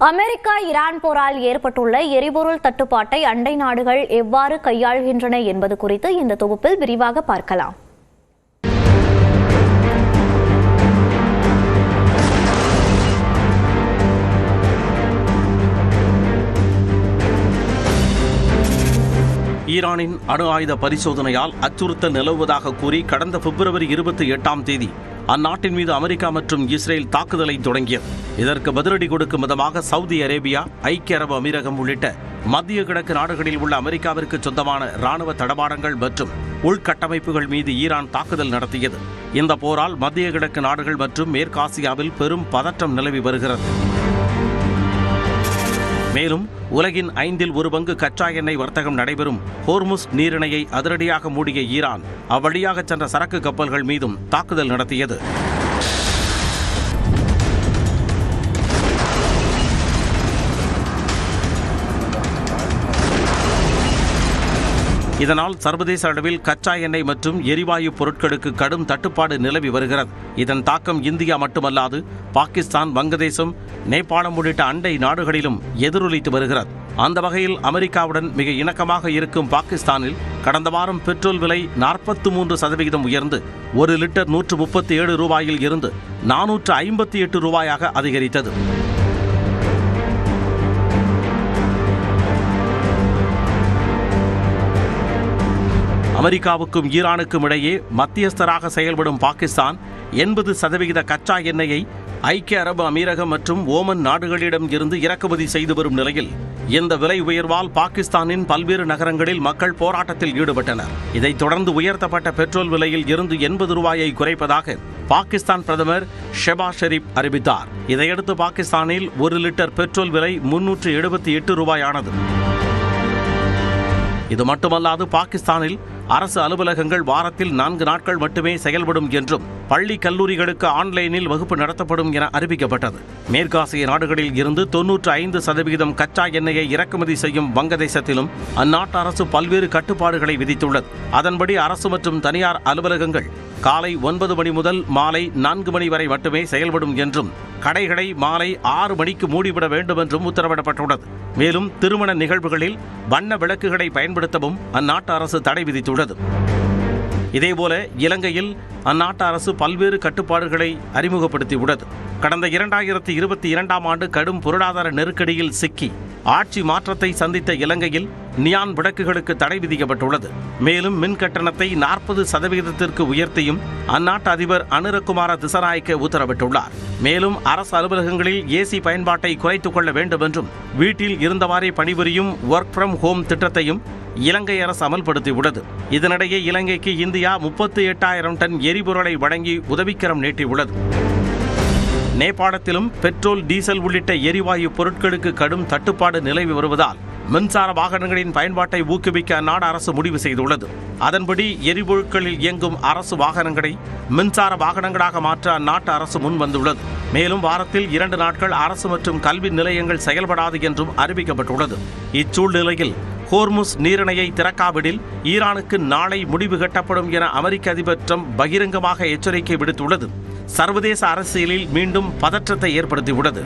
America Iran போரால் ஏற்பட்டுள்ள எரிபொருள் தட்டுப்பாட்டை அண்டை நாடுகள் எவ்வாறு கையாள்கின்றன என்பது குறித்து இந்த தொகுப்பில் விரிவாக பார்க்கலாம். ஈரானின் அணு ஆயுத பரிசோதனையால் அச்சுறுத்தல் நிலவுவதாக கூறி கடந்த பிப்ரவரி 28 அந்நாட்டின் மீது அமெரிக்கா மற்றும் இஸ்ரேல் தாக்குதலை தொடங்கியது. இதற்கு பதிலடி கொடுக்கும் விதமாக சவுதி அரேபியா, ஐக்கிய அரபு அமீரகம் உள்ளிட்ட மத்திய கிழக்கு நாடுகளில் உள்ள அமெரிக்காவிற்கு சொந்தமான ராணுவ தடபாடங்கள் மற்றும் உள்கட்டமைப்புகள் மீது ஈரான் தாக்குதல் நடத்தியது. இந்த போரால் மத்திய கிழக்கு நாடுகள் மற்றும் மேற்காசியாவில் பெரும் பதற்றம் நிலவி வருகிறது. மேலும் உலகின் 1/5 பங்கு கச்சா எண்ணெய் வர்த்தகம் நடைபெறும் ஹோர்முஸ் நீரிணையை அதிரடியாக மூடிய ஈரான் அவ்வழியாக சென்ற சரக்கு கப்பல்கள் மீதும் தாக்குதல் நடத்தியது. இதனால் சர்வதேச அளவில் கச்சா எண்ணெய் மற்றும் எரிவாயு பொருட்களுக்கு கடும் தட்டுப்பாடு நிலவி வருகிறது. இதன் தாக்கம் இந்தியா மட்டுமல்லாது பாகிஸ்தான், வங்கதேசம், நேபாளம் உள்ளிட்ட அண்டை நாடுகளிலும் எதிரொலித்து வருகிறது. அந்த வகையில் அமெரிக்காவுடன் மிக இணக்கமாக இருக்கும் பாகிஸ்தானில் கடந்த வாரம் பெட்ரோல் விலை 43% உயர்ந்து 1 லிட்டர் 137 ரூபாயில் இருந்து 458 ரூபாயாக அதிகரித்தது. அமெரிக்காவுக்கும் ஈரானுக்கும் இடையே மத்தியஸ்தராக செயல்படும் பாகிஸ்தான் 80% கச்சா எண்ணெயை ஐக்கிய அரபு அமீரகம் மற்றும் ஓமன் நாடுகளிடம் இருந்து இறக்குமதி செய்து வரும் நிலையில் இந்த விலை உயர்வால் பாகிஸ்தானின் பல்வேறு நகரங்களில் மக்கள் போராட்டத்தில் ஈடுபட்டனர். இதைத் தொடர்ந்து உயர்த்தப்பட்ட பெட்ரோல் விலையில் இருந்து 80 ரூபாயை குறைப்பதாக பாகிஸ்தான் பிரதமர் ஷெபாஸ் ஷெரீப் அறிவித்தார். இதையடுத்து பாகிஸ்தானில் 1 லிட்டர் பெட்ரோல் விலை 378 ரூபாயானது. இது மட்டுமல்லாது பாகிஸ்தானில் அரசு அலுவலகங்கள் வாரத்தில் 4 நாட்கள் மட்டுமே செயல்படும் என்றும் பள்ளி கல்லூரிகளுக்கு ஆன்லைனில் வகுப்பு நடத்தப்படும் என அறிவிக்கப்பட்டது. மேற்காசிய நாடுகளில் இருந்து 95% கச்சா எண்ணெயை இறக்குமதி செய்யும் வங்கதேசத்திலும் அந்நாட்டு அரசு பல்வேறு கட்டுப்பாடுகளை விதித்துள்ளது. அதன்படி அரசு மற்றும் தனியார் அலுவலகங்கள் காலை 9 மணி முதல் மாலை 4 மணி வரை மட்டுமே செயல்படும் என்றும் கடைகளை மாலை 6 மணிக்கு மூடிவிட வேண்டும் என்றும் உத்தரவிடப்பட்டுள்ளது. மேலும் திருமண நிகழ்வுகளில் வண்ண விளக்குகளை பயன்படுத்தவும் அந்நாட்டு அரசு தடை விதித்துள்ளது. இதேபோல இலங்கையில் அந்நாட்டு அரசு பல்வேறு கட்டுப்பாடுகளை அறிமுகப்படுத்தியுள்ளது. கடந்த 2022 ஆண்டு கடும் பொருளாதார நெருக்கடியில் சிக்கி ஆட்சி மாற்றத்தை சந்தித்த இலங்கையில் நியான் விளக்குகளுக்கு தடை விதிக்கப்பட்டுள்ளது. மேலும் மின் கட்டணத்தை 40% உயர்த்தியும் அந்நாட்டு அதிபர் அனுரகுமார திசநாயக்க உத்தரவிட்டுள்ளார். மேலும் அரசு அலுவலகங்களில் ஏசி பயன்பாட்டை குறைத்துக் கொள்ள வேண்டும் என்றும் வீட்டில் இருந்தவாறே பணிபுரியும் ஒர்க் ஃப்ரம் ஹோம் திட்டத்தையும் இலங்கை அரசு அமல்படுத்தியுள்ளது. இதனிடையே இலங்கைக்கு இந்தியா 38,000 டன் எரிபொருளை வழங்கி உதவிக்கரம் நீட்டியுள்ளது. நேபாளத்திலும் பெட்ரோல், டீசல் உள்ளிட்ட எரிவாயு பொருட்களுக்கு கடும் தட்டுப்பாடு நிலவி வருவதால் மின்சார வாகனங்களின் பயன்பாட்டை ஊக்குவிக்க அந்நாடு அரசு முடிவு செய்துள்ளது. அதன்படி எரிபொருட்களில் இயங்கும் அரசு வாகனங்களை மின்சார வாகனங்களாக மாற்ற அந்நாட்டு அரசு முன் வந்துள்ளது. மேலும் வாரத்தில் 2 நாட்கள் அரசு மற்றும் கல்வி நிலையங்கள் செயல்படாது என்றும் அறிவிக்கப்பட்டுள்ளது. இச்சூழ்நிலையில் ஹோர்முஸ் நீரிணையை திறக்காவிடில் ஈரானுக்கு நாளை முடிவு கட்டப்படும் என அமெரிக்க அதிபர் ட்ரம்ப் பகிரங்கமாக எச்சரிக்கை விடுத்துள்ளது சர்வதேச அரசியலில் மீண்டும் பதற்றத்தை ஏற்படுத்தியுள்ளது.